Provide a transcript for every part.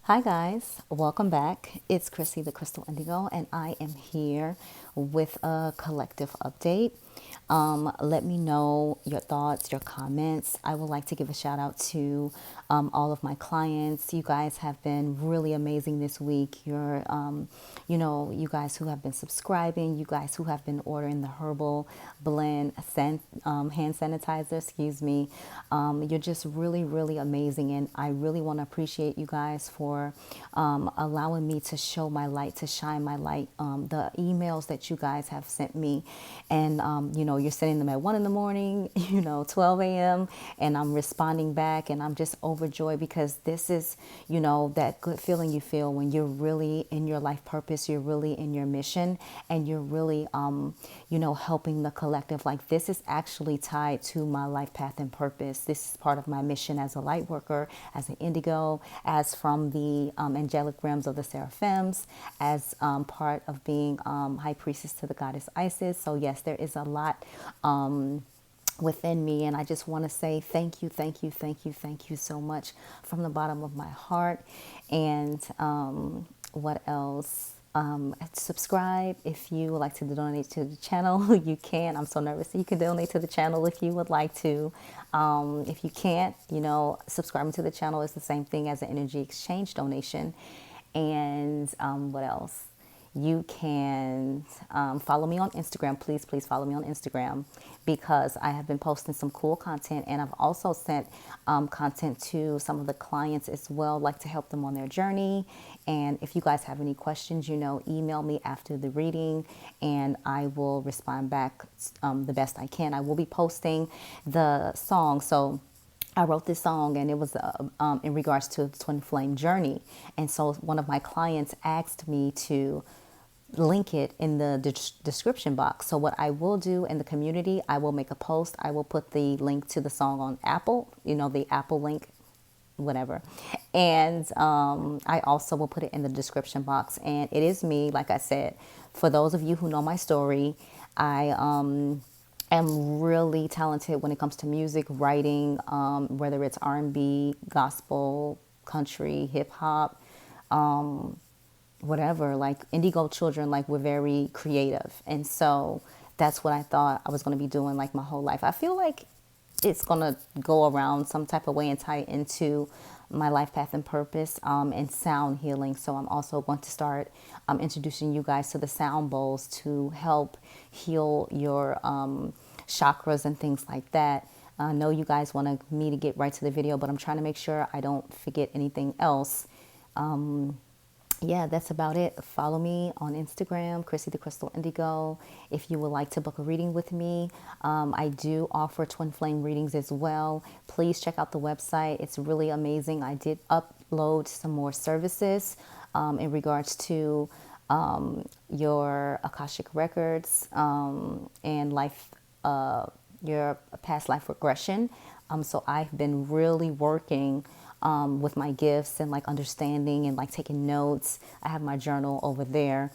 Hi guys, welcome back. It's Chrissy the Crystal Indigo, and I am here with a collective update. Let me know your thoughts, your comments. I would like to give a shout out to all of my clients. You guys have been really amazing this week. You guys who have been subscribing, you guys who have been ordering the herbal blend hand sanitizer, excuse me. You're just really, really amazing. And I really want to appreciate you guys for allowing me to show my light, to shine my light. The emails that you guys have sent me, and you're sending them at 1 in the morning, 12 a.m., and I'm responding back, and I'm just overjoyed because this is, that good feeling you feel when you're really in your life purpose, you're really in your mission, and you're really, helping the collective. Like, this is actually tied to my life path and purpose. This is part of my mission as a light worker, as an indigo, as from the angelic realms of the seraphims, as part of being high priestess to the goddess Isis. So yes, there is a lot within me, and I just want to say thank you, thank you, thank you, thank you so much from the bottom of my heart. And what else? Subscribe if you would like to donate to the channel. You can. I'm so nervous. You can donate to the channel if you would like to. If you can't, subscribing to the channel is the same thing as an energy exchange donation. And what else? You can follow me on Instagram. Please follow me on Instagram, because I have been posting some cool content, and I've also sent content to some of the clients as well, like to help them on their journey. And if you guys have any questions, email me after the reading, and I will respond back the best I can. I will be posting the song. So I wrote this song, and it was in regards to the Twinflame journey. And so one of my clients asked me to link it in the description box. So what I will do in the community, I will make a post. I will put the link to the song on Apple, the Apple link, whatever. And I also will put it in the description box. And it is me, like I said. For those of you who know my story, I am really talented when it comes to music, writing, whether it's R&B, gospel, country, hip hop, whatever. Like, indigo children, like, we're very creative. And so that's what I thought I was going to be doing, like, my whole life. I feel like it's going to go around some type of way and tie into my life path and purpose, and sound healing. So I'm also going to start introducing you guys to the sound bowls to help heal your chakras and things like that. I know you guys want me to get right to the video, but I'm trying to make sure I don't forget anything else. Yeah, that's about it. Follow me on Instagram, Chrissy the Crystal Indigo. If you would like to book a reading with me, I do offer twin flame readings as well. Please check out the website. It's really amazing. I did upload some more services in regards to your Akashic records and your past life regression. So I've been really working with my gifts and like understanding and like taking notes. I have my journal over there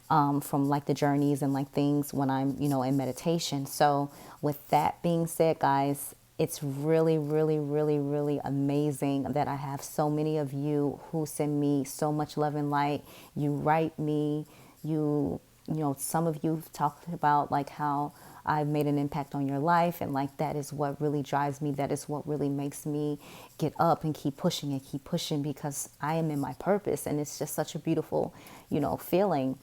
from like the journeys and like things when I'm, in meditation. So with that being said, guys, it's really, really, really, really amazing that I have so many of you who send me so much love and light. You write me, some of you talked about like how I've made an impact on your life, and like that is what really drives me. That is what really makes me get up and keep pushing, because I am in my purpose, and it's just such a beautiful, feeling.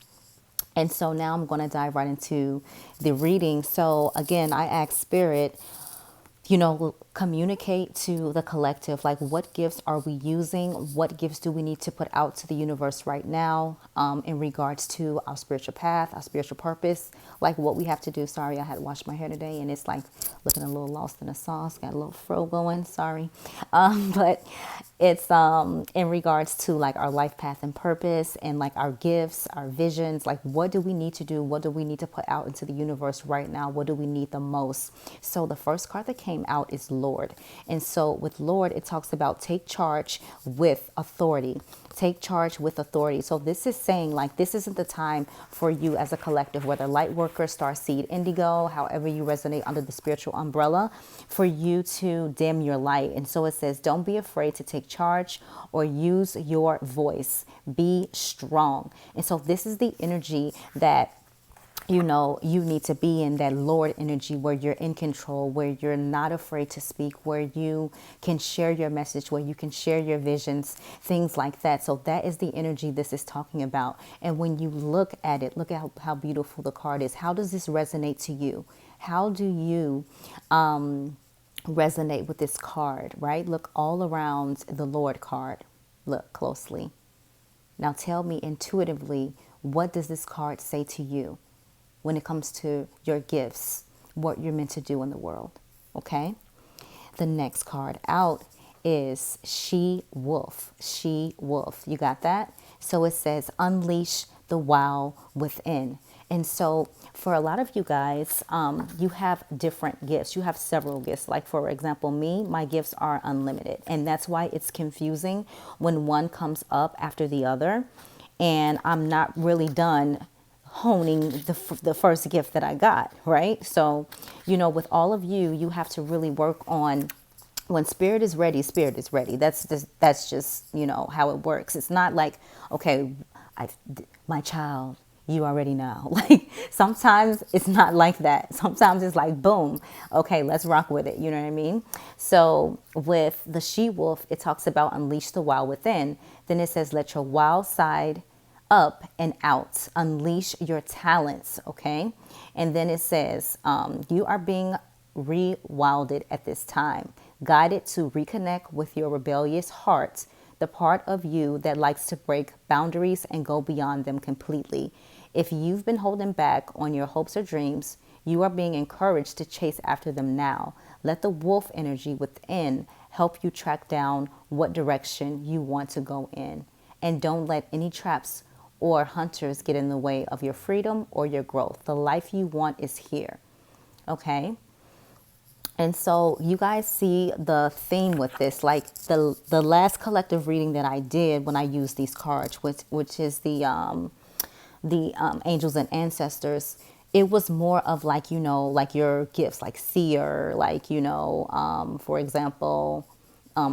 And so now I'm going to dive right into the reading. So again, I asked Spirit, communicate to the collective, like, what gifts are we using? What gifts do we need to put out to the universe right now in regards to our spiritual path, our spiritual purpose, like what we have to do. Sorry, I had to wash my hair today, and it's like looking a little lost in the sauce. Got a little fro going, sorry. But it's in regards to like our life path and purpose, and like our gifts, our visions, like what do we need to do? What do we need to put out into the universe right now? What do we need the most? So the first card that came out is Lord. And so with Lord, it talks about take charge with authority. Take charge with authority. So this is saying like this isn't the time for you as a collective, whether light worker, starseed, indigo, however you resonate under the spiritual umbrella, for you to dim your light. And so it says, don't be afraid to take charge or use your voice. Be strong. And so this is the energy that you need to be in, that Lord energy, where you're in control, where you're not afraid to speak, where you can share your message, where you can share your visions, things like that. So that is the energy this is talking about. And when you look at it, look at how beautiful the card is. How does this resonate to you? How do you resonate with this card, right? Look all around the Lord card. Look closely. Now tell me intuitively, what does this card say to you when it comes to your gifts, what you're meant to do in the world? Okay. The next card out is She Wolf. She Wolf. You got that? So it says, unleash the wow within. And so for a lot of you guys, you have different gifts. You have several gifts. Like, for example, me, my gifts are unlimited. And that's why it's confusing when one comes up after the other. And I'm not really done honing the first gift that I got, right? So, with all of you, you have to really work on, when spirit is ready, spirit is ready. That's just how it works. It's not like, okay, my child, you already know. Like, sometimes it's not like that. Sometimes it's like, boom, okay, let's rock with it. You know what I mean? So with the she wolf, it talks about unleash the wild within. Then it says, let your wild side up and out, unleash your talents. Okay. And then it says, you are being rewilded at this time, guided to reconnect with your rebellious heart, the part of you that likes to break boundaries and go beyond them completely. If you've been holding back on your hopes or dreams, you are being encouraged to chase after them now. Let the wolf energy within help you track down what direction you want to go in. And don't let any traps or hunters get in the way of your freedom or your growth. The life you want is here. Okay? And so you guys see the theme with this, like the last collective reading that I did when I used these cards, which is the angels and ancestors. It was more of like, like your gifts, like seer, like, for example,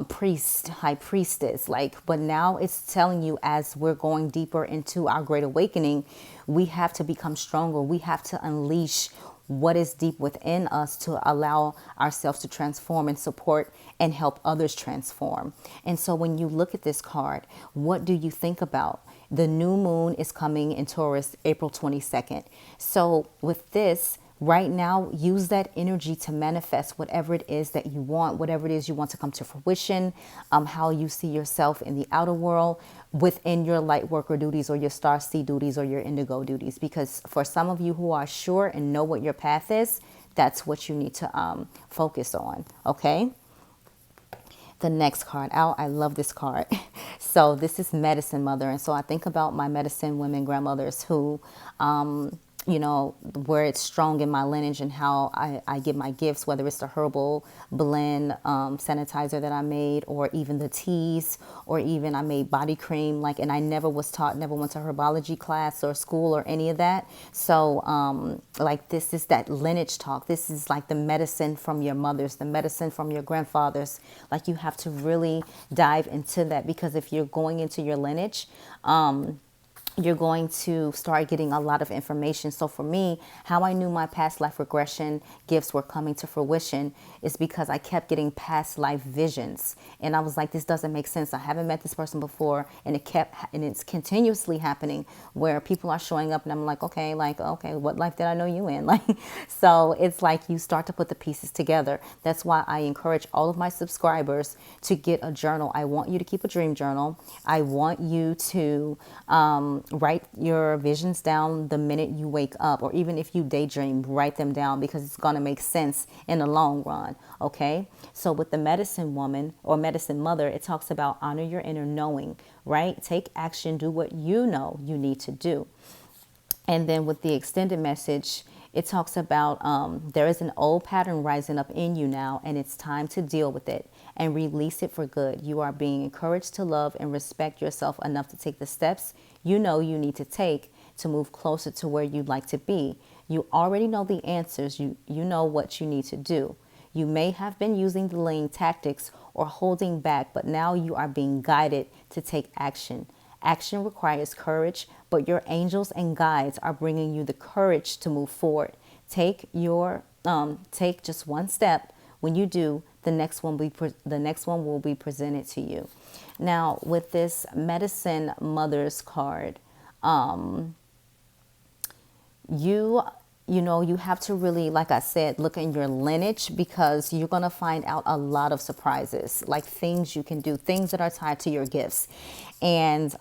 priest, high priestess, but now it's telling you, as we're going deeper into our great awakening, we have to become stronger. We have to unleash what is deep within us to allow ourselves to transform and support and help others transform. And so when you look at this card, what do you think about? The new moon is coming in Taurus, April 22nd. So with this, right now, use that energy to manifest whatever it is that you want, whatever it is you want to come to fruition, how you see yourself in the outer world within your light worker duties or your star seed duties or your indigo duties. Because for some of you who are sure and know what your path is, that's what you need to focus on. Okay. The next card out, I love this card. So this is Medicine Mother. And so I think about my medicine women grandmothers who, where it's strong in my lineage and how I get my gifts, whether it's the herbal blend sanitizer that I made, or even the teas, or even I made body cream, and I never was taught, never went to herbology class or school or any of that. So this is that lineage talk. This is like the medicine from your mothers, the medicine from your grandfathers. Like, you have to really dive into that, because if you're going into your lineage, you're going to start getting a lot of information. So for me, how I knew my past life regression gifts were coming to fruition is because I kept getting past life visions. And I was like, this doesn't make sense. I haven't met this person before. And it's continuously happening where people are showing up and I'm like, okay, what life did I know you in? So it's like you start to put the pieces together. That's why I encourage all of my subscribers to get a journal. I want you to keep a dream journal. I want you to, write your visions down the minute you wake up, or even if you daydream, write them down, because it's going to make sense in the long run. Okay. So with the medicine woman or medicine mother, it talks about honor your inner knowing, right? Take action, do what you know you need to do. And then with the extended message, It talks about there is an old pattern rising up in you now, and it's time to deal with it and release it for good. You are being encouraged to love and respect yourself enough to take the steps you know you need to take to move closer to where you'd like to be. You already know the answers. You know what you need to do. You may have been using delaying tactics or holding back, but now you are being guided to take action. Action requires courage, but your angels and guides are bringing you the courage to move forward. Take just one step. When you do, the next one will be presented to you. Now, with this Medicine Mother's card, you have to really, like I said, look in your lineage, because you're going to find out a lot of surprises, like things you can do, things that are tied to your gifts. And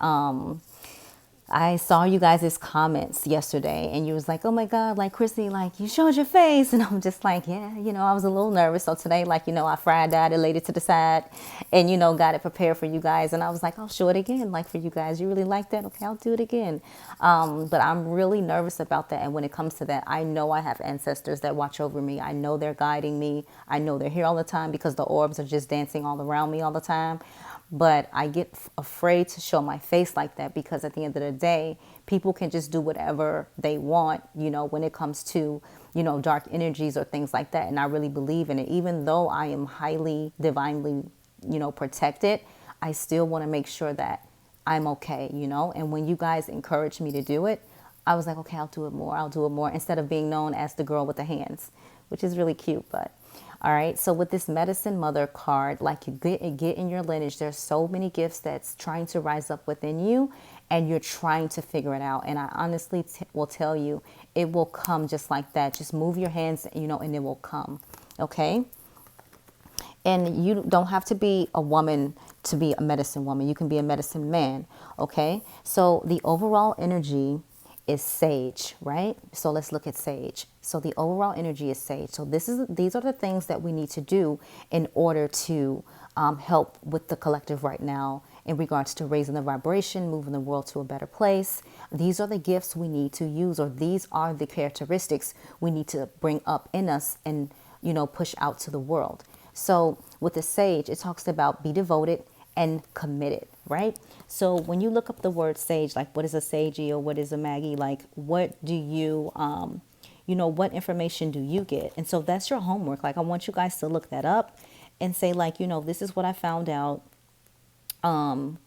I saw you guys' comments yesterday, and you was like, oh my God, like Chrissy, like you showed your face. And I'm just like, yeah, I was a little nervous. So today, like, I fried that, it laid it to the side, and, got it prepared for you guys. And I was like, I'll show it again, like for you guys. You really like that? Okay, I'll do it again. But I'm really nervous about that. And when it comes to that, I know I have ancestors that watch over me. I know they're guiding me. I know they're here all the time, because the orbs are just dancing all around me all the time. But I get afraid to show my face like that, because at the end of the day, people can just do whatever they want, when it comes to, dark energies or things like that. And I really believe in it. Even though I am highly divinely, protected, I still want to make sure that I'm okay, And when you guys encourage me to do it, I was like, okay, I'll do it more. I'll do it more, instead of being known as the girl with the hands, which is really cute. But all right. So with this Medicine Mother card, like you get in your lineage, there's so many gifts that's trying to rise up within you, and you're trying to figure it out. And I honestly will tell you, it will come just like that. Just move your hands, and it will come. Okay. And you don't have to be a woman to be a medicine woman. You can be a medicine man. Okay. So the overall energy is sage, right? So let's look at sage. So the overall energy is sage. So these are the things that we need to do in order to help with the collective right now in regards to raising the vibration, moving the world to a better place. These are the gifts we need to use, or these are the characteristics we need to bring up in us and, push out to the world. So with the sage, it talks about be devoted and committed, right? So when you look up the word sage, like what is a sagey or what is a Maggie, like what do you, what information do you get? And so that's your homework. Like I want you guys to look that up and say like, this is what I found out, in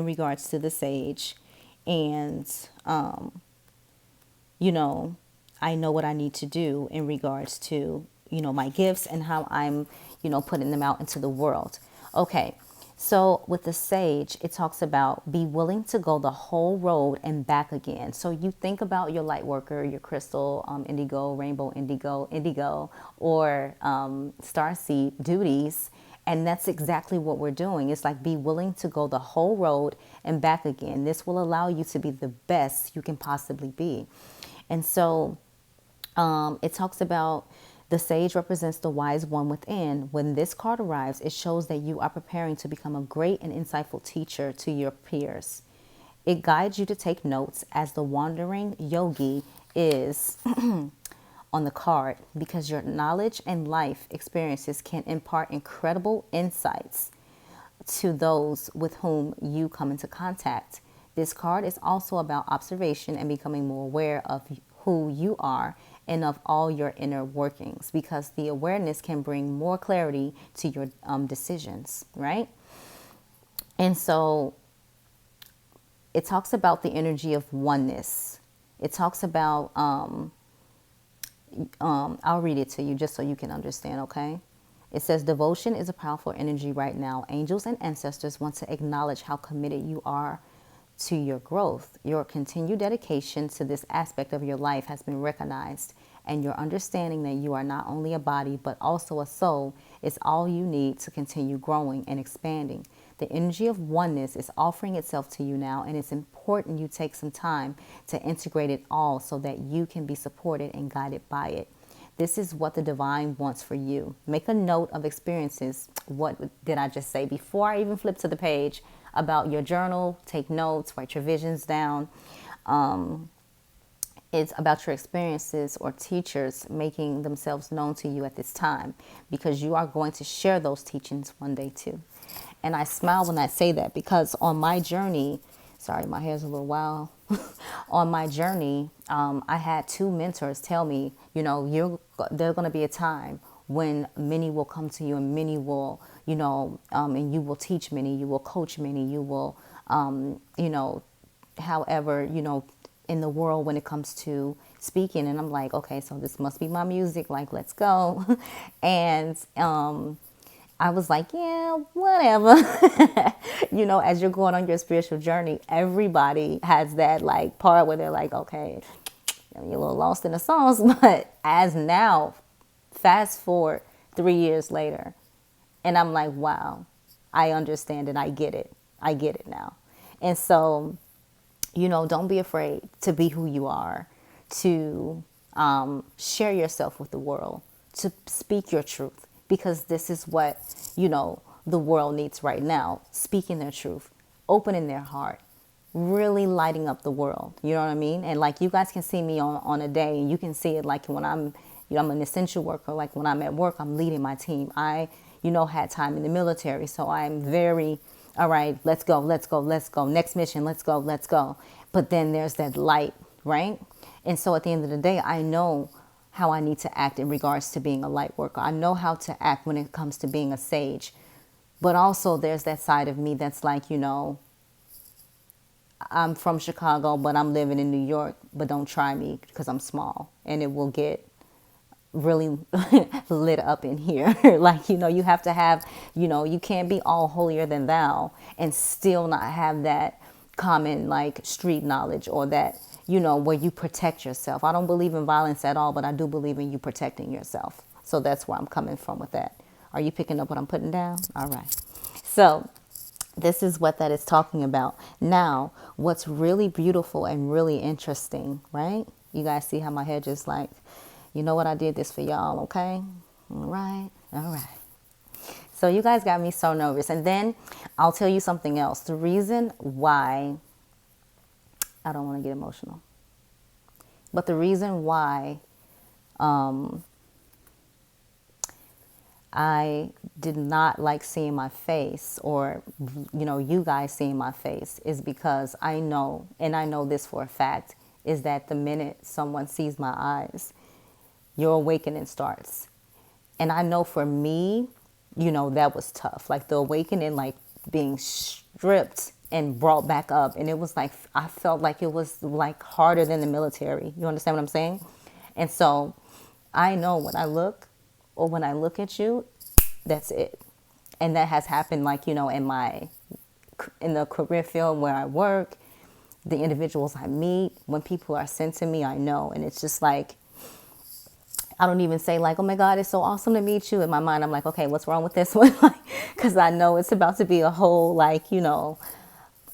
regards to the sage. And, I know what I need to do in regards to, my gifts and how I'm, putting them out into the world. Okay. So with the sage, it talks about be willing to go the whole road and back again. So you think about your light worker, your crystal, indigo, rainbow indigo, or starseed duties. And that's exactly what we're doing. It's like be willing to go the whole road and back again. This will allow you to be the best you can possibly be. And so it talks about the sage represents the wise one within. When this card arrives, it shows that you are preparing to become a great and insightful teacher to your peers. It guides you to take notes as the wandering yogi is on the card, because your knowledge and life experiences can impart incredible insights to those with whom you come into contact. This card is also about observation and becoming more aware of who you are and of all your inner workings, because the awareness can bring more clarity to your decisions, right? And so it talks about the energy of oneness. It talks about, I'll read it to you just so you can understand, okay? It says, devotion is a powerful energy right now. Angels and ancestors want to acknowledge how committed you are to your growth. Your continued dedication to this aspect of your life has been recognized, and your understanding that you are not only a body but also a soul is all you need to continue growing and expanding. The energy of oneness is offering itself to you now, and it's important you take some time to integrate it all so that you can be supported and guided by it. This is what the divine wants for you. Make a note of experiences. What did I just say? Before I even flip to the page about your journal, take notes, write your visions down. It's about your experiences or teachers making themselves known to you at this time, because you are going to share those teachings one day too. And I smile when I say that, because on my journey, sorry, my hair's a little wild. On my journey, I had two mentors tell me, there's going to be a time when many will come to you, and many will, and you will teach many, you will coach many, you will, however, in the world when it comes to speaking. And I'm like, okay, so this must be my music, like, let's go. And I was like, yeah, whatever. As you're going on your spiritual journey, everybody has that like part where they're like, okay, you're a little lost in the sauce. But as now, fast forward 3 years later, and I'm like, wow, I understand and I get it. I get it now. And so, don't be afraid to be who you are, to share yourself with the world, to speak your truth, because this is what, the world needs right now. Speaking their truth, opening their heart, really lighting up the world. You know what I mean? And like, you guys can see me on a day, and you can see it like when I'm an essential worker. Like when I'm at work, I'm leading my team. I, had time in the military. So I'm very, all right, let's go, let's go, let's go. Next mission, let's go, let's go. But then there's that light, right? And so at the end of the day, I know how I need to act in regards to being a light worker. I know how to act when it comes to being a sage. But also there's that side of me that's like, I'm from Chicago, but I'm living in New York, but don't try me because I'm small, and it will get really lit up in here. Like, you have to have, you can't be all holier than thou and still not have that common like street knowledge, or that, where you protect yourself. I don't believe in violence at all, but I do believe in you protecting yourself. So that's where I'm coming from with that. Are you picking up what I'm putting down? All right. So this is what that is talking about. Now, what's really beautiful and really interesting, right? You guys see how my hair just like, you know what, I did this for y'all, okay? All right. All right. So you guys got me so nervous. And then I'll tell you something else. The reason why, I don't want to get emotional, but the reason why I did not like seeing my face, or, you guys seeing my face, is because I know, and I know this for a fact, is that the minute someone sees my eyes, your awakening starts. And I know for me, that was tough. Like the awakening, like being stripped and brought back up. And it was like, I felt like it was like harder than the military. You understand what I'm saying? And so I know when I look at you, that's it. And that has happened like, in the career field where I work, the individuals I meet, when people are sent to me, I know. And it's just like, I don't even say like, oh my God, it's so awesome to meet you. In my mind, I'm like, okay, what's wrong with this one? Because I know it's about to be a whole like,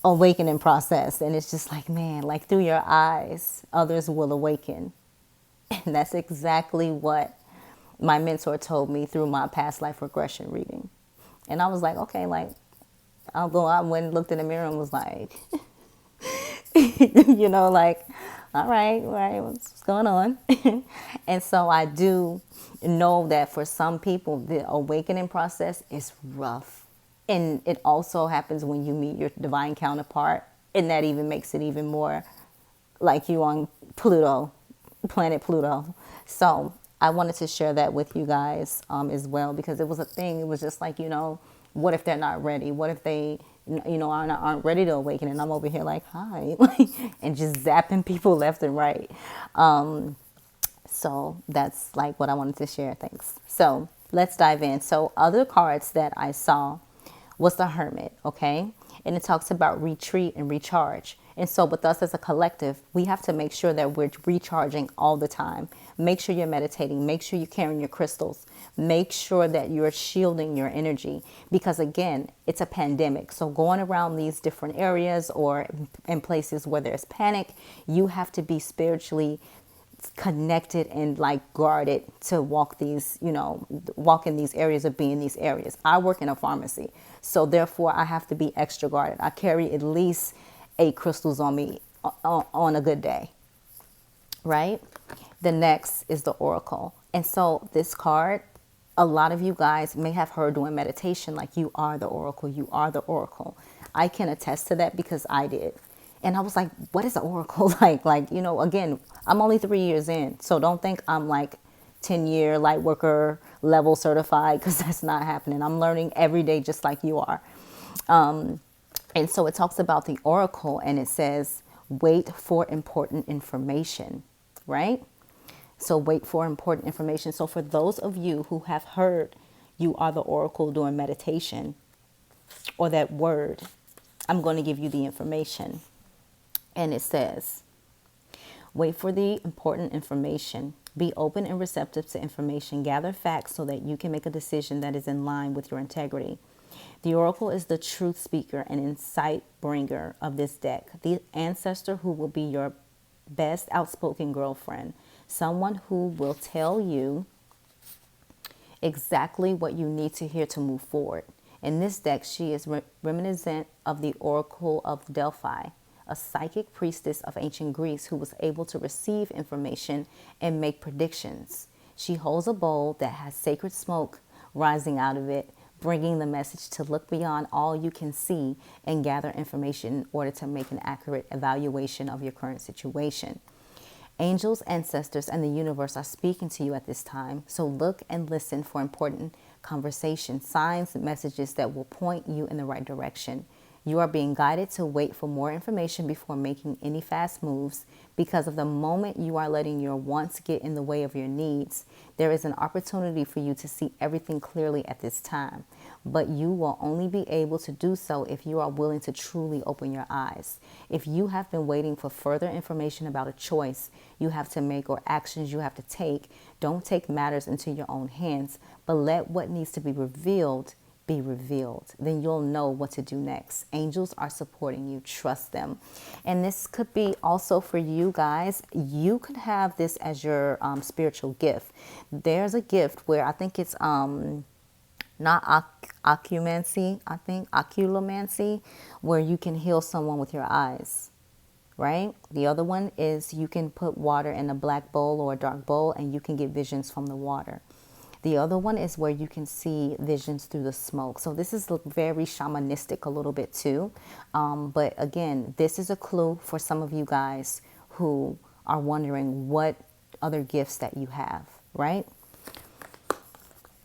awakening process. And it's just like, man, like through your eyes, others will awaken. And that's exactly what my mentor told me through my past life regression reading. And I was like, okay, like, although I went and looked in the mirror and was like, like, all right, what's going on? And so I do know that for some people, the awakening process is rough. And it also happens when you meet your divine counterpart. And that even makes it even more like you on Pluto, planet Pluto. So I wanted to share that with you guys as well, because it was a thing. It was just like, what if they're not ready? What if they, aren't ready to awaken? And I'm over here like, hi, and just zapping people left and right. So that's like what I wanted to share. Thanks. So let's dive in. So other cards that I saw was the Hermit, okay? And it talks about retreat and recharge. And so with us as a collective, we have to make sure that we're recharging all the time. Make sure you're meditating. Make sure you're carrying your crystals. Make sure that you're shielding your energy, because again, it's a pandemic. So going around these different areas or in places where there's panic, you have to be spiritually connected and like guarded to walk these, walk in these areas or be in these areas. I work in a pharmacy, so therefore I have to be extra guarded. I carry at least 8 crystals on me on a good day. right? The next is the oracle. And so this card, a lot of you guys may have heard during meditation, like you are the oracle, you are the oracle. I can attest to that because I did. And I was like, what is an oracle? Like, you know, again, I'm only 3 years in. So don't think I'm like 10-year light worker level certified, because that's not happening. I'm learning every day just like you are. And so it talks about the oracle, and it says, wait for important information, right? So wait for important information. So for those of you who have heard you are the oracle during meditation, or that word, I'm going to give you the information. And it says, wait for the important information. Be open and receptive to information. Gather facts so that you can make a decision that is in line with your integrity. The oracle is the truth speaker and insight bringer of this deck. The ancestor who will be your best outspoken girlfriend. Someone who will tell you exactly what you need to hear to move forward. In this deck, she is reminiscent of the Oracle of Delphi, a psychic priestess of ancient Greece who was able to receive information and make predictions. She holds a bowl that has sacred smoke rising out of it, bringing the message to look beyond all you can see and gather information in order to make an accurate evaluation of your current situation. Angels, ancestors, and the universe are speaking to you at this time, so look and listen for important conversation, signs, and messages that will point you in the right direction. You are being guided to wait for more information before making any fast moves, because of the moment you are letting your wants get in the way of your needs. There is an opportunity for you to see everything clearly at this time, but you will only be able to do so if you are willing to truly open your eyes. If you have been waiting for further information about a choice you have to make or actions you have to take, don't take matters into your own hands, but let what needs to be revealed be revealed. Then you'll know what to do next. Angels are supporting you. Trust them. And this could be also for you guys. You could have this as your spiritual gift. There's a gift where I think it's not occlumancy, I think occlumancy, where you can heal someone with your eyes, right? The other one is you can put water in a black bowl or a dark bowl and you can get visions from the water. The other one is where you can see visions through the smoke. So this is very shamanistic a little bit too. But again, this is a clue for some of you guys who are wondering what other gifts that you have, right?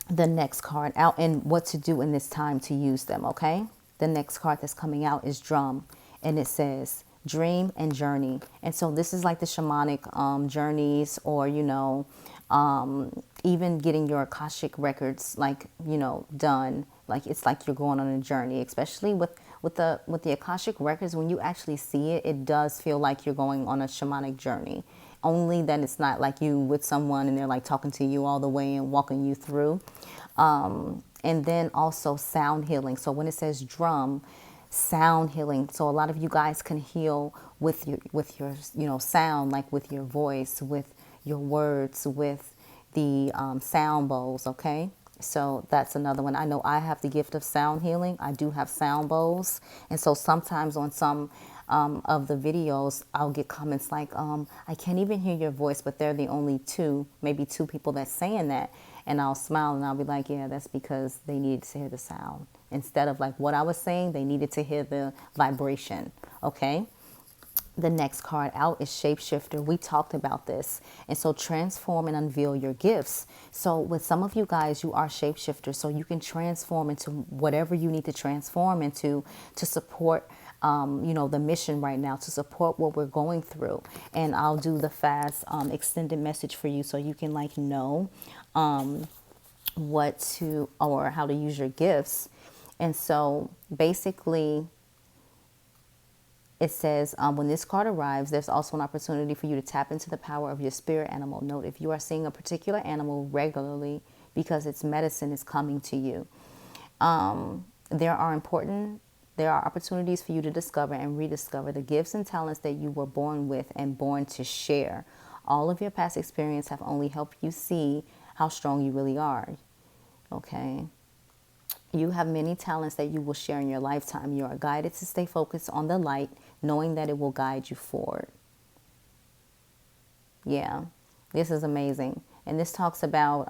The next card out and what to do in this time to use them, okay? The next card that's coming out is drum, and it says dream and journey. And so this is like the shamanic journeys, or even getting your Akashic records done. Like it's like you're going on a journey, especially with the Akashic records. When you actually see it, it does feel like you're going on a shamanic journey. Only that it's not like you with someone and they're like talking to you all the way and walking you through. And then also sound healing. So when it says drum, sound healing. So a lot of you guys can heal with your sound, like with your voice, with your words, with the sound bowls. Okay. So that's another one. I know I have the gift of sound healing. I do have sound bowls. And so sometimes on some of the videos, I'll get comments like, I can't even hear your voice, but they're the only maybe two people that's saying that. And I'll smile and I'll be like, yeah, that's because they needed to hear the sound. Instead of like what I was saying, they needed to hear the vibration. Okay. The next card out is shapeshifter. We talked about this. And so transform and unveil your gifts. So with some of you guys, you are shapeshifters. So you can transform into whatever you need to transform into to support the mission right now, to support what we're going through. And I'll do the fast extended message for you so you can know what to, or how to use your gifts. And so basically it says, when this card arrives, there's also an opportunity for you to tap into the power of your spirit animal. Note, if you are seeing a particular animal regularly because its medicine is coming to you, there are opportunities for you to discover and rediscover the gifts and talents that you were born with and born to share. All of your past experience have only helped you see how strong you really are. Okay. You have many talents that you will share in your lifetime. You are guided to stay focused on the light, knowing that it will guide you forward. Yeah, this is amazing. And this talks about,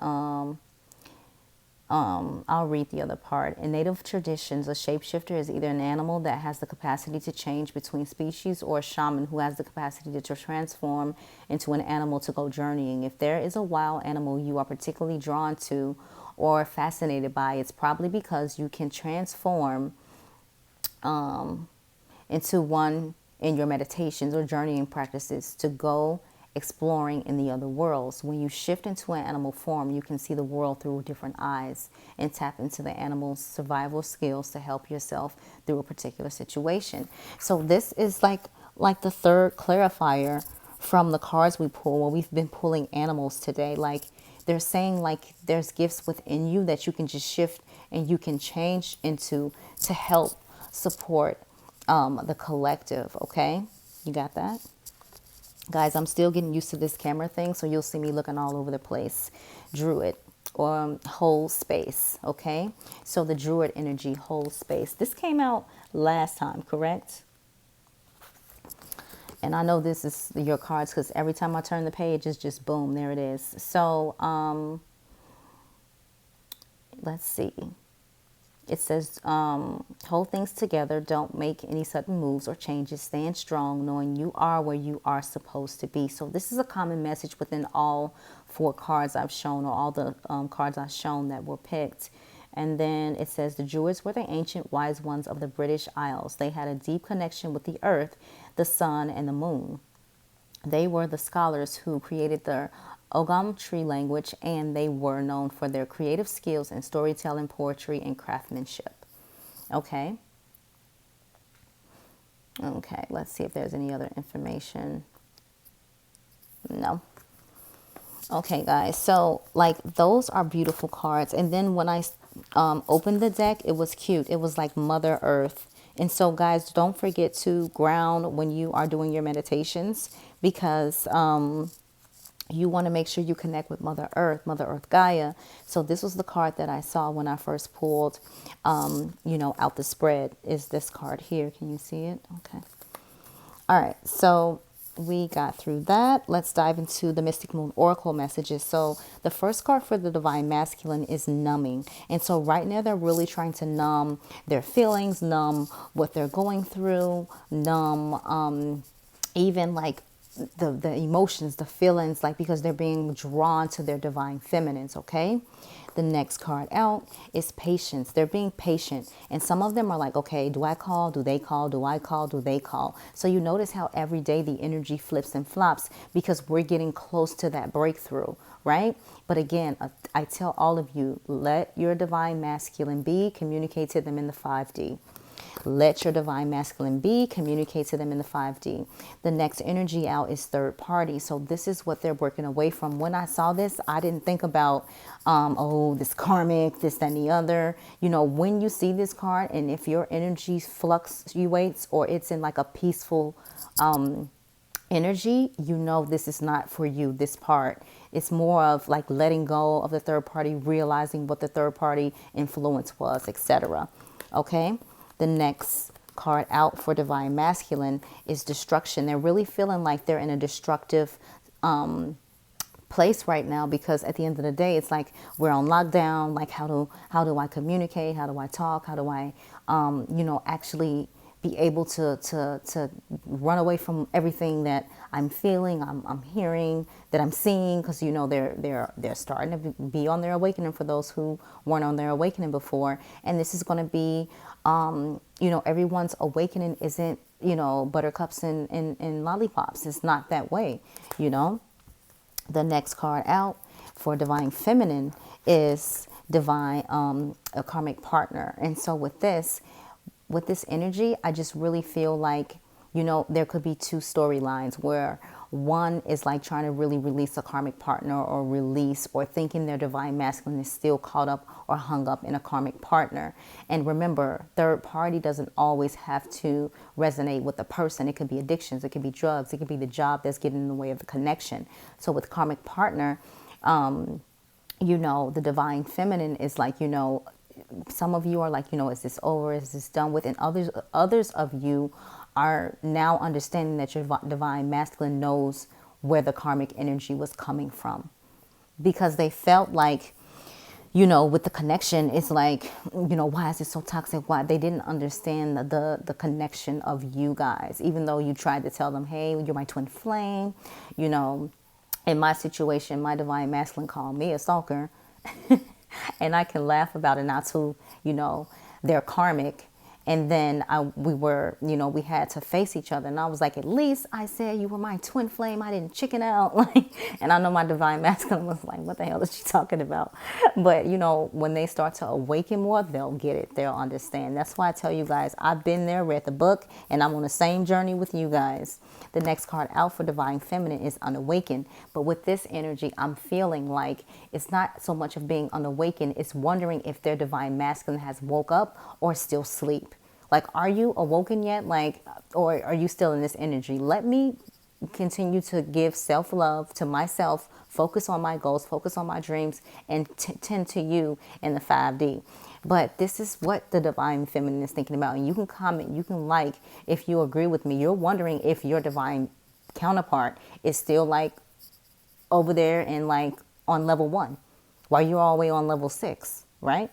I'll read the other part. In native traditions, a shapeshifter is either an animal that has the capacity to change between species or a shaman who has the capacity to transform into an animal to go journeying. If there is a wild animal you are particularly drawn to or fascinated by, it's probably because you can transform into one in your meditations or journeying practices to go exploring in the other worlds. When you shift into an animal form, you can see the world through different eyes and tap into the animal's survival skills to help yourself through a particular situation. So this is like the third clarifier from the cards we pull. Well, we've been pulling animals today. Like they're saying, like there's gifts within you that you can just shift and you can change into to help support the collective. Okay, you got that? Guys, I'm still getting used to this camera thing, so you'll see me looking all over the place. Druid, or whole space, okay? So the Druid energy, whole space. This came out last time, correct? And I know this is your cards because every time I turn the page, it's just boom, there it is. So let's see. It says, hold things together. Don't make any sudden moves or changes. Stand strong, knowing you are where you are supposed to be. So this is a common message within all four cards I've shown, or all the cards I've shown that were picked. And then it says, the Druids were the ancient wise ones of the British Isles. They had a deep connection with the earth, the sun, and the moon. They were the scholars who created the Ogham tree language, and they were known for their creative skills in storytelling, poetry, and craftsmanship. Okay. Okay, let's see if there's any other information. No. Okay, guys, so like those are beautiful cards. And then when I opened the deck, it was cute. It was like Mother Earth. And so, guys, don't forget to ground when you are doing your meditations, because you want to make sure you connect with Mother Earth Gaia. So this was the card that I saw when I first pulled, out the spread, is this card here. Can you see it? Okay. All right. So we got through that. Let's dive into the Mystic Moon Oracle messages. So the first card for the Divine Masculine is numbing. And so right now they're really trying to numb their feelings, numb what they're going through, numb even like the emotions, the feelings, like because they're being drawn to their divine feminines. Okay. The next card out is patience. They're being patient. And some of them are like, okay, do I call? Do they call? Do I call? Do they call? So you notice how every day the energy flips and flops because we're getting close to that breakthrough, right? But again, I tell all of you, let your divine masculine be, communicate to them in the 5D. Let your divine masculine be, communicate to them in the 5D. The next energy out is third party. So this is what they're working away from. When I saw this, I didn't think about, this karmic, this, that, and the other. When you see this card, and if your energy fluctuates or it's in like a peaceful energy, this is not for you, this part. It's more of like letting go of the third party, realizing what the third party influence was, etc. Okay. The next card out for Divine Masculine is destruction. They're really feeling like they're in a destructive place right now, because at the end of the day, it's like we're on lockdown. Like how do I communicate? How do I talk? How do I, actually be able to run away from everything that I'm feeling, I'm hearing, that I'm seeing, because they're starting to be on their awakening for those who weren't on their awakening before. And this is going to be everyone's awakening isn't buttercups and lollipops. It's not that way. The next card out for Divine Feminine is divine a karmic partner. And so with this energy, I just really feel like, there could be two storylines, where one is like trying to really release a karmic partner, or thinking their divine masculine is still caught up or hung up in a karmic partner. And remember, third party doesn't always have to resonate with the person. It could be addictions, it could be drugs, it could be the job that's getting in the way of the connection. So with karmic partner, the divine feminine is like, some of you are like, is this over? Is this done with? And others of you are now understanding that your divine masculine knows where the karmic energy was coming from, because they felt like, you know, with the connection, it's like, you know, why is it so toxic? Why? They didn't understand the connection of you guys, even though you tried to tell them, hey, you're my twin flame. You know, in my situation, my divine masculine called me a stalker. And I can laugh about it now too, you know, they're karmic. And then we were, you know, we had to face each other. And I was like, at least I said you were my twin flame. I didn't chicken out. Like, and I know my divine masculine was like, what the hell is she talking about? But, you know, when they start to awaken more, they'll get it. They'll understand. That's why I tell you guys, I've been there, read the book, and I'm on the same journey with you guys. The next card out for divine feminine is unawakened. But with this energy, I'm feeling like it's not so much of being unawakened. It's wondering if their divine masculine has woke up or still sleep. Like, are you awoken yet? Like, or are you still in this energy? Let me continue to give self-love to myself, focus on my goals, focus on my dreams, and tend to you in the 5D. But this is what the divine feminine is thinking about. And you can comment, you can like if you agree with me. You're wondering if your divine counterpart is still like over there and like on level 1 while you're all the way on level 6, right?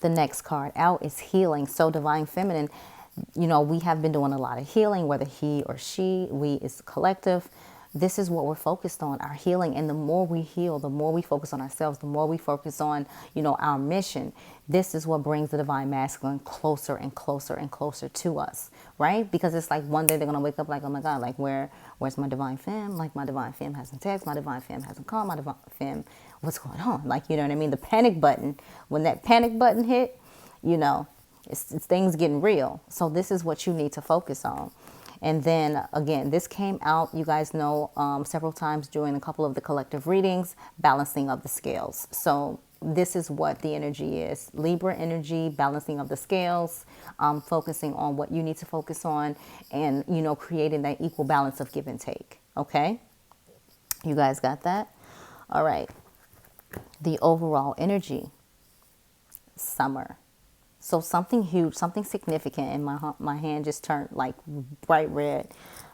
The next card out is healing. So divine feminine, you know, we have been doing a lot of healing, whether he or she, we is collective. This is what we're focused on, our healing. And the more we heal, the more we focus on ourselves, the more we focus on, you know, our mission. This is what brings the divine masculine closer and closer and closer to us, right? Because it's like one day they're going to wake up like, oh my God, like where's my divine femme? Like my divine femme hasn't texted, my divine femme hasn't called, my divine femme, what's going on? Like, you know what I mean? The panic button, when that panic button hit, you know, it's things getting real. So this is what you need to focus on. And then again, this came out, you guys know, several times during a couple of the collective readings, balancing of the scales. So this is what the energy is. Libra energy, balancing of the scales, focusing on what you need to focus on, and, you know, creating that equal balance of give and take. Okay? You guys got that? All right. The overall energy, summer. So something huge, something significant, and my hand just turned like bright red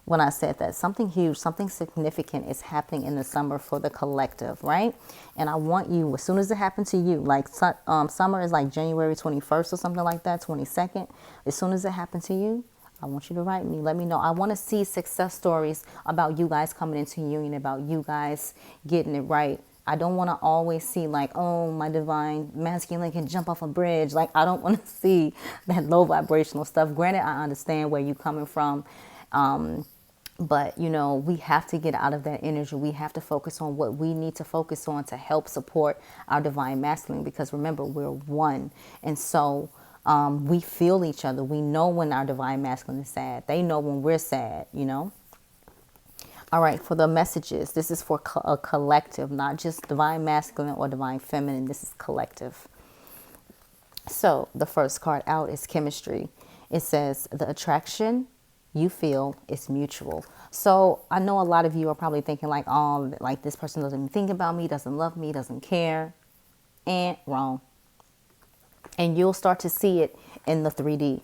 when I said that. Something huge, something significant is happening in the summer for the collective, right? And I want you, as soon as it happened to you, like summer is like January 21st or something like that, 22nd. As soon as it happened to you, I want you to write me. Let me know. I want to see success stories about you guys coming into union, about you guys getting it right. I don't want to always see like, oh, my divine masculine can jump off a bridge. Like, I don't want to see that low vibrational stuff. Granted, I understand where you're coming from. But, you know, we have to get out of that energy. We have to focus on what we need to focus on to help support our divine masculine. Because remember, we're one. And so we feel each other. We know when our divine masculine is sad. They know when we're sad, you know. All right, for the messages, this is for a collective, not just divine masculine or divine feminine. This is collective. So the first card out is chemistry. It says the attraction you feel is mutual. So I know a lot of you are probably thinking like, oh, like this person doesn't even think about me, doesn't love me, doesn't care. And wrong. And you'll start to see it in the 3D.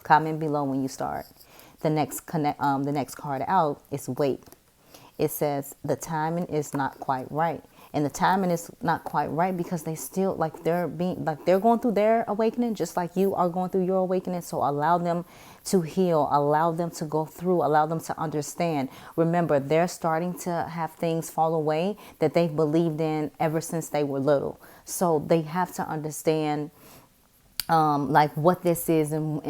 Comment below when you start. The next card out is wait. It says the timing is not quite right. And the timing is not quite right because they still they're going through their awakening just like you are going through your awakening. So allow them to heal, allow them to go through, allow them to understand. Remember, they're starting to have things fall away that they've believed in ever since they were little. So they have to understand like what this is, and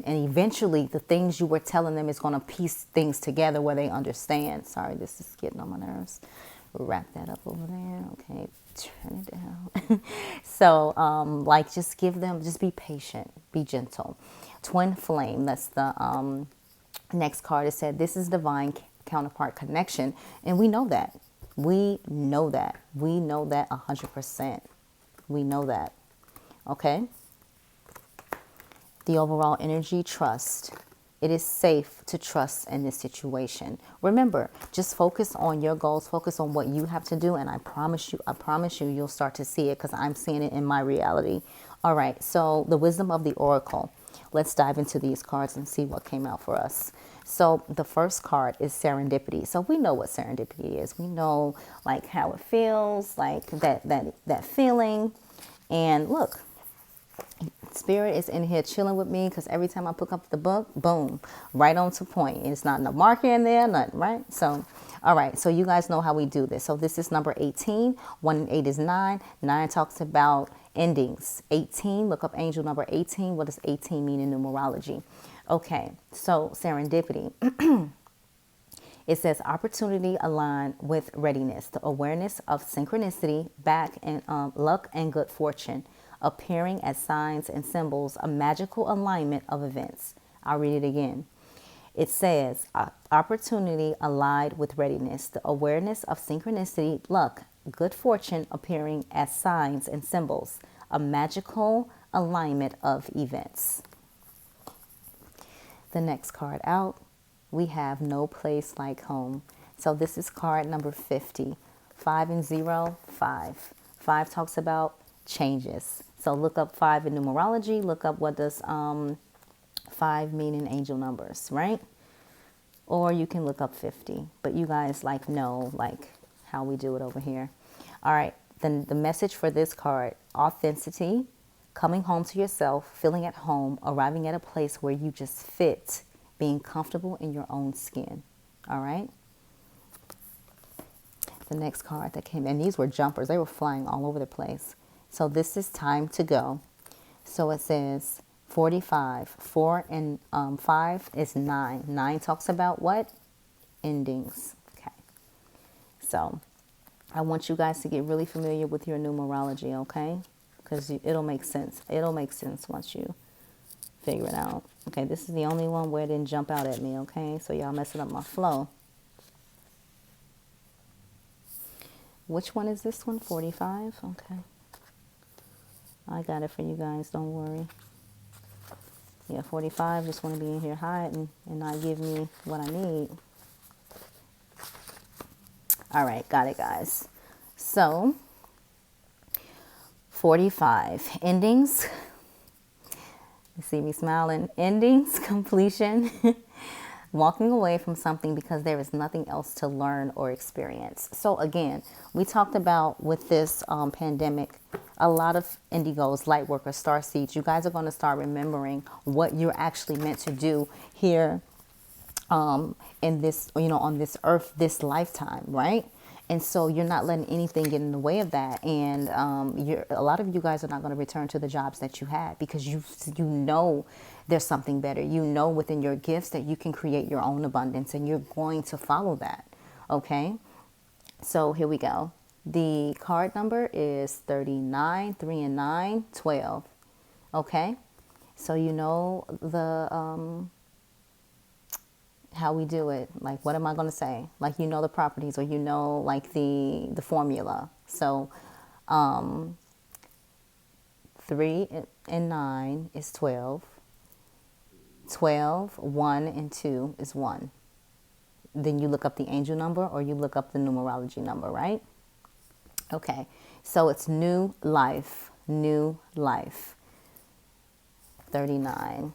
eventually the things you were telling them is going to piece things together where they understand. Sorry, this is getting on my nerves. Wrap that up over there. Okay, turn it down. So like just be patient, be gentle. Twin flame, that's the next card. It said this is divine counterpart connection, and we know that. We know that 100%. We know that. Okay. The overall energy, trust. It is safe to trust in this situation. Remember, just focus on your goals, focus on what you have to do, and I promise you, you'll start to see it because I'm seeing it in my reality. All right, so the wisdom of the oracle. Let's dive into these cards and see what came out for us. So the first card is serendipity. So we know what serendipity is. We know like how it feels, like that feeling. And look, Spirit is in here chilling with me because every time I pick up the book, boom, right on to point. It's not no marker in there, nothing, right? So, all right, so you guys know how we do this. So this is number 18. 1 and 8 is 9. 9 talks about endings. 18, look up angel number 18. What does 18 mean in numerology? Okay, so serendipity. It says opportunity aligned with readiness, the awareness of synchronicity, back and luck and good fortune, appearing as signs and symbols, a magical alignment of events. I'll read it again. It says opportunity aligned with readiness, the awareness of synchronicity, luck, good fortune, appearing as signs and symbols, a magical alignment of events. The next card out, we have no place like home. So this is card number 50. 5 and 0, 5. 5 talks about changes. So look up 5 in numerology. Look up what does 5 mean in angel numbers, right? Or you can look up 50. But you guys like know like how we do it over here. All right. Then the message for this card, authenticity, coming home to yourself, feeling at home, arriving at a place where you just fit, being comfortable in your own skin. All right. The next card that came in, these were jumpers. They were flying all over the place. So this is time to go. So it says 45. 4 and 5 is 9. 9 talks about what? Endings. Okay. So I want you guys to get really familiar with your numerology, okay? Because it'll make sense. It'll make sense once you figure it out. Okay, this is the only one where it didn't jump out at me, okay? So y'all messing up my flow. Which one is this one? 45? Okay. I got it for you guys. Don't worry. Yeah, 45. Just want to be in here hiding and not give me what I need. All right. Got it, guys. So, 45. Endings. You see me smiling. Endings, completion. Walking away from something because there is nothing else to learn or experience. So again, we talked about with this pandemic, a lot of indigos, light workers, starseeds, you guys are going to start remembering what you're actually meant to do here in this, on this earth, this lifetime, right? And so you're not letting anything get in the way of that. And a lot of you guys are not going to return to the jobs that you had because you know there's something better. You know within your gifts that you can create your own abundance and you're going to follow that. Okay. So here we go. The card number is 39, 3 and 9, 12. Okay. So you know the how we do it. Like, what am I going to say? Like, you know the properties, or you know like the formula. So 3 and 9 is 12. 12, 1 and 2 is 1. Then you look up the angel number or you look up the numerology number, right? Okay. So it's new life. New life. 39.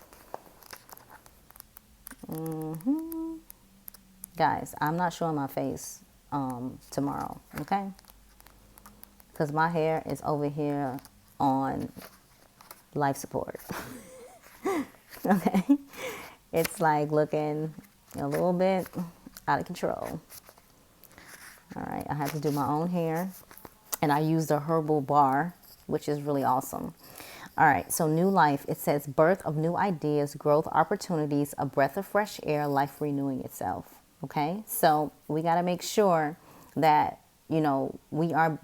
Guys, I'm not showing my face tomorrow, okay? Because my hair is over here on life support. Okay? It's like looking a little bit out of control. All right, I had to do my own hair. And I used a herbal bar, which is really awesome. All right, so new life. It says birth of new ideas, growth opportunities, a breath of fresh air, life renewing itself. Okay, so we got to make sure that, we are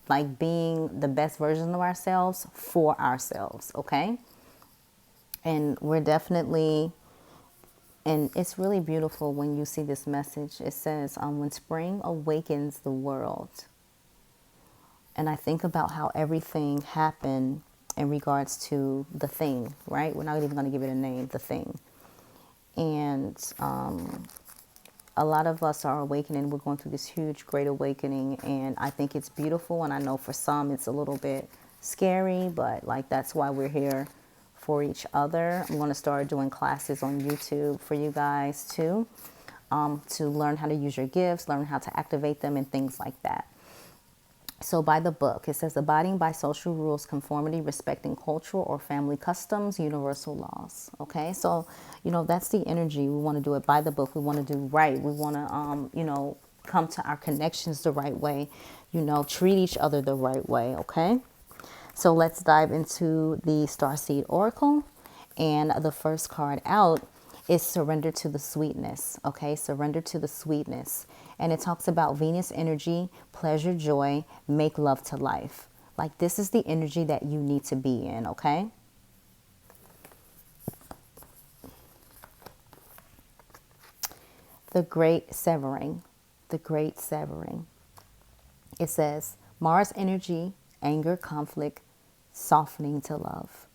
like being the best version of ourselves for ourselves. Okay. And we're definitely, and it's really beautiful when you see this message. It says, when spring awakens the world. And I think about how everything happened in regards to the thing, right? We're not even going to give it a name, the thing. And a lot of us are awakening. We're going through this huge, great awakening. And I think it's beautiful. And I know for some it's a little bit scary, but like that's why we're here for each other. I'm going to start doing classes on YouTube for you guys too, to learn how to use your gifts, learn how to activate them and things like that. So by the book, it says abiding by social rules, conformity, respecting cultural or family customs, universal laws. Okay, so, that's the energy. We want to do it by the book. We want to do right. We want to, come to our connections the right way, treat each other the right way. Okay, so let's dive into the Starseed Oracle. And the first card out is surrender to the sweetness. Okay, surrender to the sweetness. And it talks about Venus energy, pleasure, joy, make love to life. Like, this is the energy that you need to be in. Okay. The great severing. The great severing. It says Mars energy, anger, conflict, softening to love.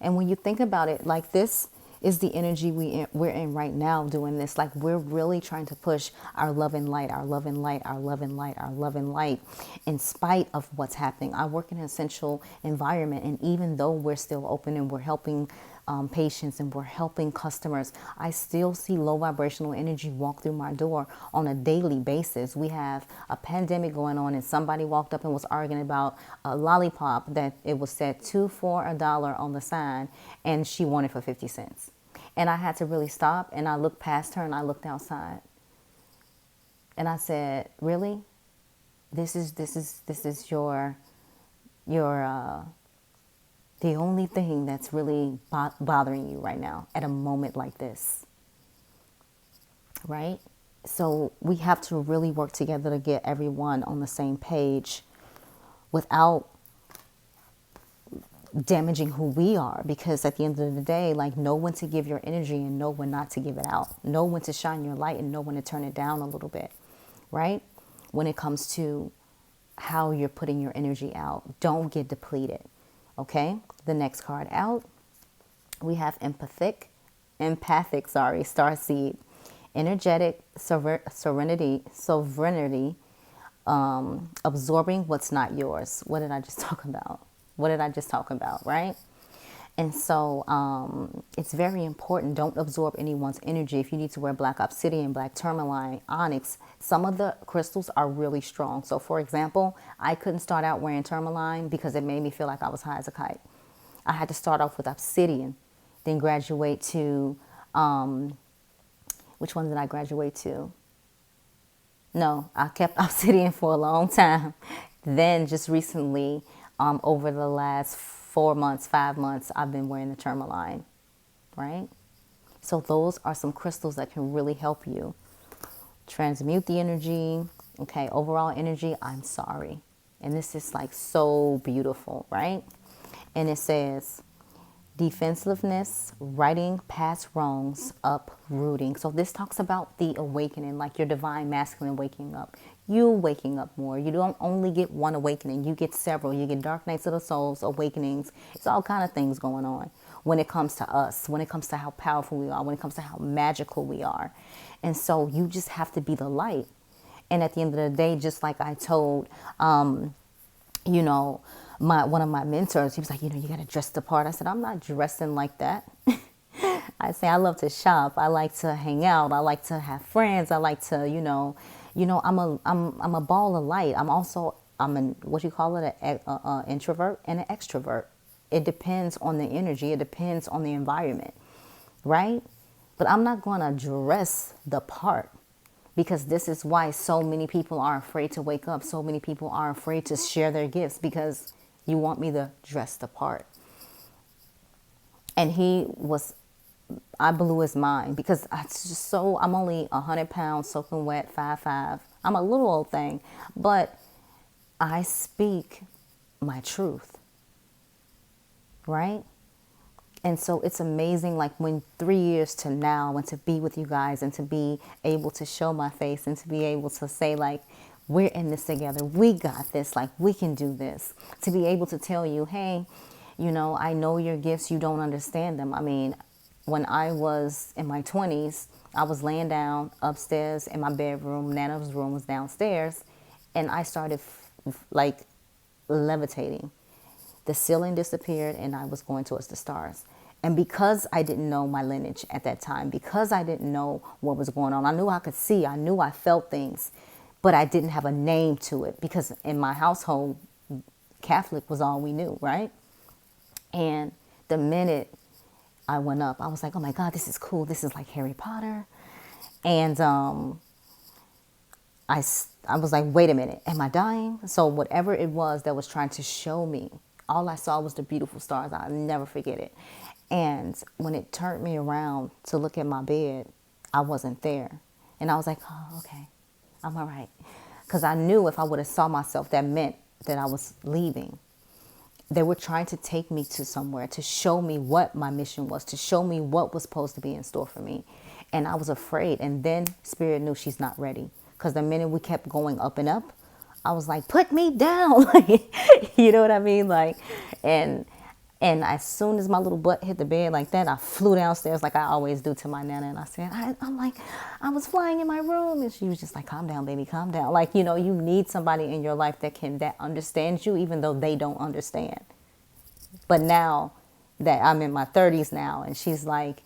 And when you think about it, like, this is the energy we're in right now doing this. Like, we're really trying to push our love and light, our love and light, our love and light, our love and light, in spite of what's happening. I work in an essential environment, and even though we're still open and we're helping patients and we're helping customers, I still see low vibrational energy walk through my door on a daily basis. We have a pandemic going on, and somebody walked up and was arguing about a lollipop that it was said 2 for $1 on the sign, and she wanted for 50 cents. And I had to really stop, and I looked past her and I looked outside, and I said, really? This is your the only thing that's really bothering you right now at a moment like this, right? So we have to really work together to get everyone on the same page without damaging who we are, because at the end of the day, like, know when to give your energy and know when not to give it out. Know when to shine your light and know when to turn it down a little bit, right? When it comes to how you're putting your energy out, don't get depleted. Okay, the next card out, we have empathic, Starseed, energetic, sovereignty, absorbing what's not yours. What did I just talk about? Right? And so it's very important. Don't absorb anyone's energy. If you need to wear black obsidian, black tourmaline, onyx, some of the crystals are really strong. So for example, I couldn't start out wearing tourmaline because it made me feel like I was high as a kite. I had to start off with obsidian, then graduate to, which one did I graduate to? No, I kept obsidian for a long time. Then just recently, over the last 4 months, 5 months, I've been wearing the tourmaline, right? So those are some crystals that can really help you transmute the energy. Okay, overall energy, I'm sorry. And this is like so beautiful, right? And it says defensiveness, righting past wrongs, uprooting. So this talks about the awakening, like your divine masculine waking up. You waking up more. You don't only get one awakening. You get several. You get dark nights of the souls, awakenings. It's all kind of things going on when it comes to us, when it comes to how powerful we are, when it comes to how magical we are. And so you just have to be the light. And at the end of the day, just like I told, one of my mentors, he was like, you got to dress the part. I said, I'm not dressing like that. I say, I love to shop. I like to hang out. I like to have friends. I like to, I'm a ball of light. I'm an, what you call it, an introvert and an extrovert. It depends on the energy. It depends on the environment, right? But I'm not going to dress the part, because this is why so many people are afraid to wake up. So many people are afraid to share their gifts, because you want me to dress the part. And I blew his mind, because I'm only 100 pounds, soaking wet, 5'5". I'm a little old thing, but I speak my truth, right? And so it's amazing, like, when 3 years to now, and to be with you guys and to be able to show my face and to be able to say, like, we're in this together. We got this. Like, we can do this. To be able to tell you, hey, I know your gifts. You don't understand them. I mean, when I was in my 20s, I was laying down upstairs in my bedroom. Nana's room was downstairs. And I started levitating. The ceiling disappeared and I was going towards the stars. And because I didn't know my lineage at that time, because I didn't know what was going on, I knew I could see, I knew I felt things, but I didn't have a name to it because in my household, Catholic was all we knew, right? And the minute I went up, I was like, oh my God, this is cool. This is like Harry Potter. And I was like, wait a minute, am I dying? So whatever it was that was trying to show me, all I saw was the beautiful stars. I'll never forget it. And when it turned me around to look at my bed, I wasn't there. And I was like, oh, okay, I'm all right. Because I knew if I would have saw myself, that meant that I was leaving. They were trying to take me to somewhere, to show me what my mission was, to show me what was supposed to be in store for me. And I was afraid. And then Spirit knew she's not ready. Because the minute we kept going up and up, I was like, put me down. Like, you know what I mean? Like, and as soon as my little butt hit the bed like that, I flew downstairs like I always do to my Nana. And I said, I'm like, I was flying in my room. And she was just like, calm down, baby, calm down. Like, you know, you need somebody in your life that understands you, even though they don't understand. But now that I'm in my 30s now, and she's like,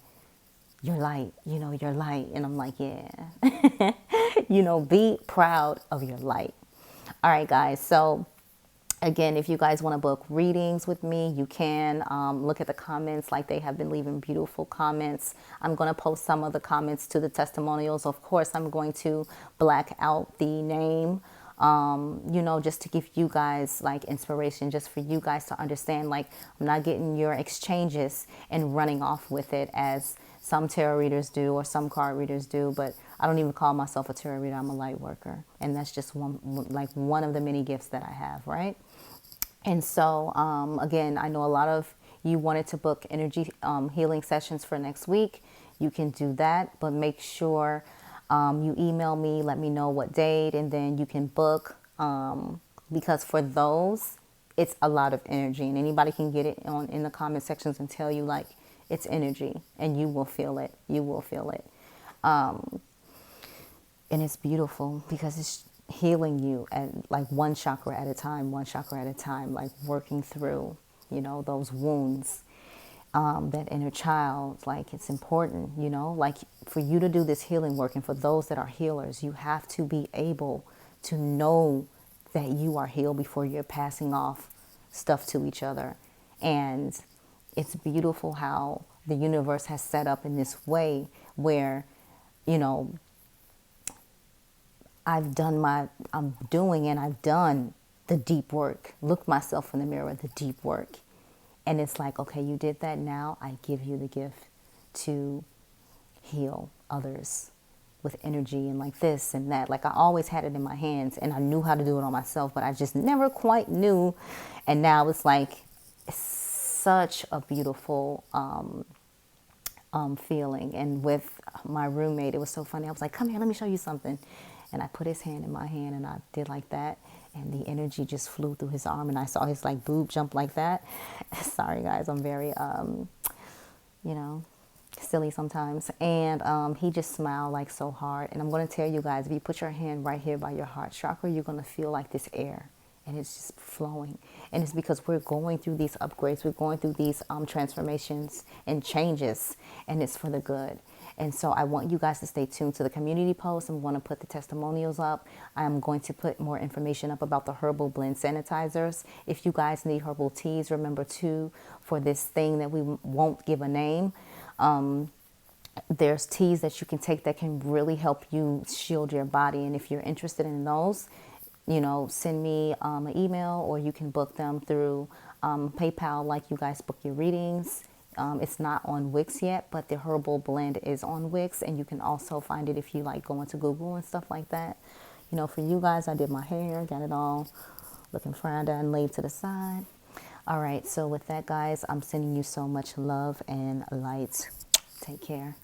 you're light, you know, you're light. And I'm like, yeah, you know, be proud of your light. All right, guys. So again, if you guys want to book readings with me, you can look at the comments. Like, they have been leaving beautiful comments. I'm going to post some of the comments to the testimonials. Of course, I'm going to black out the name, you know, just to give you guys like inspiration, just for you guys to understand, like, I'm not getting your exchanges and running off with it as some tarot readers do or some card readers do. But I don't even call myself a tarot reader. I'm a light worker. And that's just one of the many gifts that I have, right? And so, again, I know a lot of you wanted to book energy healing sessions for next week. You can do that, but make sure you email me, let me know what date, and then you can book, because for those, it's a lot of energy, and anybody can get it in the comment sections and tell you, like, it's energy, and you will feel it. You will feel it. And it's beautiful because it's healing you at like one chakra at a time, like working through, you know, those wounds, that inner child. Like, it's important, you know, like, for you to do this healing work, and for those that are healers, you have to be able to know that you are healed before you're passing off stuff to each other. And it's beautiful how the universe has set up in this way where, you know, I've done the deep work. Look myself in the mirror, the deep work. And it's like, okay, you did that. Now I give you the gift to heal others with energy and like this and that. Like, I always had it in my hands, and I knew how to do it on myself, but I just never quite knew. And now it's like, it's such a beautiful feeling. And with my roommate, it was so funny. I was like, come here, let me show you something. And I put his hand in my hand, and I did like that. And the energy just flew through his arm, and I saw his like boob jump like that. Sorry, guys, I'm very, you know, silly sometimes. And he just smiled like so hard. And I'm going to tell you guys, if you put your hand right here by your heart chakra, you're going to feel like this air. And it's just flowing. And it's because we're going through these upgrades. We're going through these transformations and changes. And it's for the good. And so I want you guys to stay tuned to the community post. I'm going to put the testimonials up. I'm going to put more information up about the herbal blend sanitizers. If you guys need herbal teas, remember too, for this thing that we won't give a name, there's teas that you can take that can really help you shield your body. And if you're interested in those, you know, send me an email, or you can book them through PayPal, like you guys book your readings. It's not on Wix yet, but the herbal blend is on Wix, and you can also find it if you like go into Google and stuff like that. You know, for you guys, I did my hair, got it all looking fried and laid to the side. All right, so with that, guys, I'm sending you so much love and light. Take care.